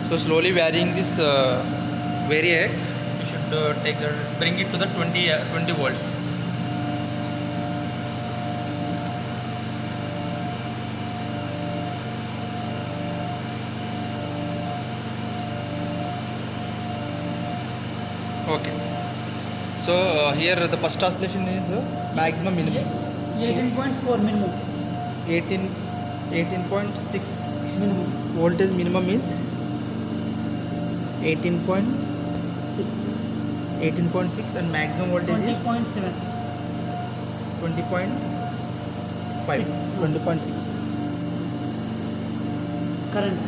So slowly varying this variate, you should bring it to the 20 volts. Okay. So here the first oscillation is maximum minimum. 18.4 minimum. 18.6 Minimum. voltage minimum is 18.6 and maximum voltage is 20.7. 20.5, 20.6. Current.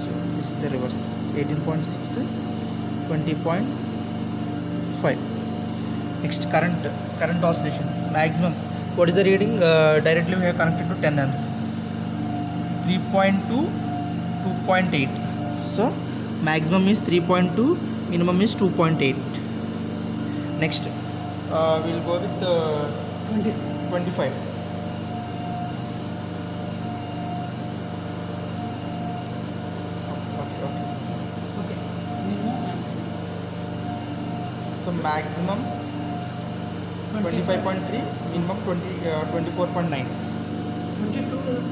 So this is the reverse. 18.6, 20.5. Next, current oscillations maximum. What is the reading? Directly we have connected to 10 amps. 3.2, 2.8. So maximum is 3.2, minimum is 2.8. Next, we'll go with 25. Okay. Minimum So maximum 25.3, minimum 24.9. 22.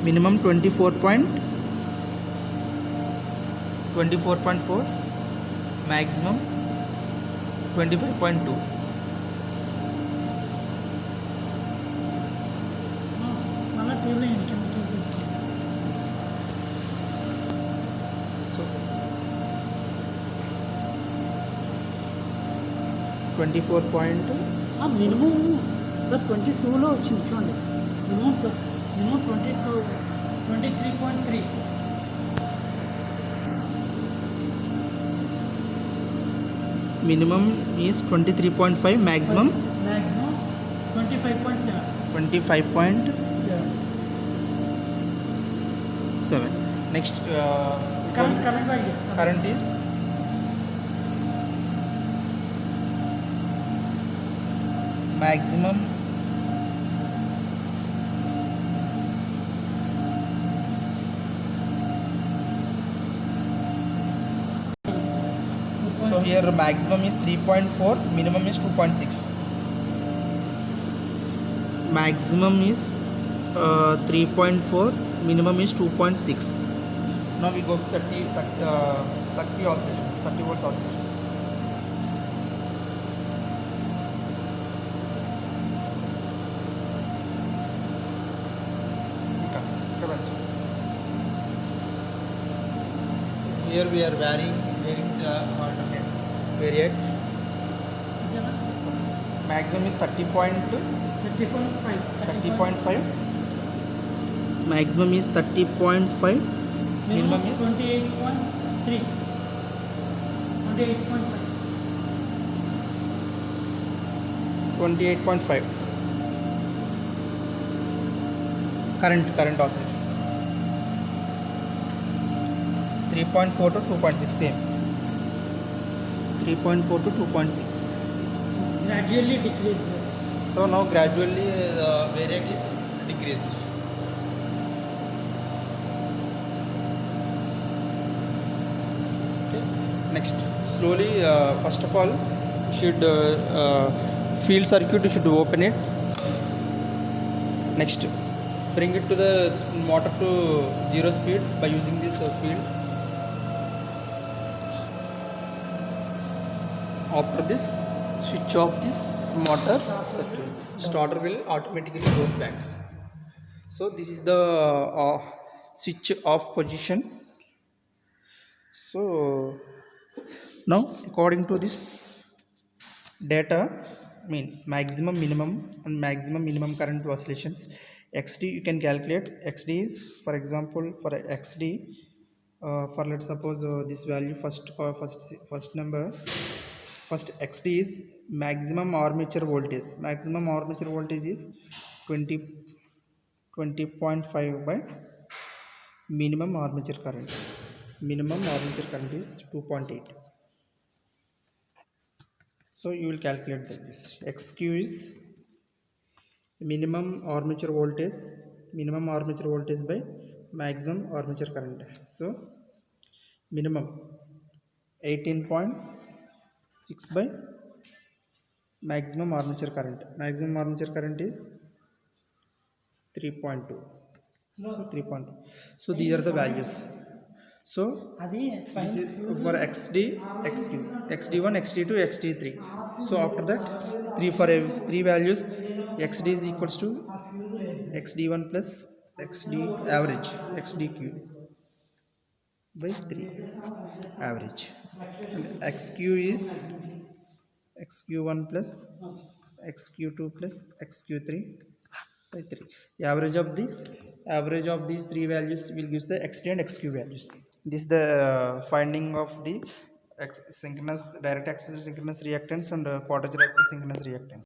Minimum 24.4, maximum 25.2. Mala table ini kita So 24 point. minimum sir 22 లో వచ్చింది చూడండి. minimum 22 23.3. Minimum is 23.5, maximum 25.7. 25.7. Next, current is maximum so here maximum is 3.4, minimum is 2.6. Maximum is 3.4, minimum is 2.6. Now we go to 30 oscillations, 30 volts oscillations. Here we are varying the alternate variate. Maximum is 30.5. Maximum is 30.5. Minimum is 28.3. 28.5. Current oscillations. 3.4 to 2.6 same. 3.4 to 2.6. Gradually decrease. So now gradually the variate is decreased. Okay. Next, slowly. First of all, should field circuit should open it. Next, bring it to the motor to 0 speed by using this field. After this, switch off this motor circuit. Starter will automatically goes back. So this is the switch off position. So now according to this data, maximum minimum current oscillations, XD you can calculate. XD is, for example, for XD, for let's suppose this value first number. First, XD is maximum armature voltage. Maximum armature voltage is 20.5 by minimum armature current. Minimum armature current is 2.8. So you will calculate that this XQ is minimum armature voltage by maximum armature current. So minimum 18.6 by maximum armature current. Maximum armature current is 3.2. So 3.2. So these are the values. So అది this is for xd, xq, xd1, xd2, xd3. So after that, three values, xd is equals to xd1 plus xd average, xdq by 3 average, and xq is xq1 plus xq2 plus xq3 by 3. Average of these three values will give the xd and xq values. This is the finding of the synchronous direct axis synchronous reactance and quadrature axis synchronous reactance.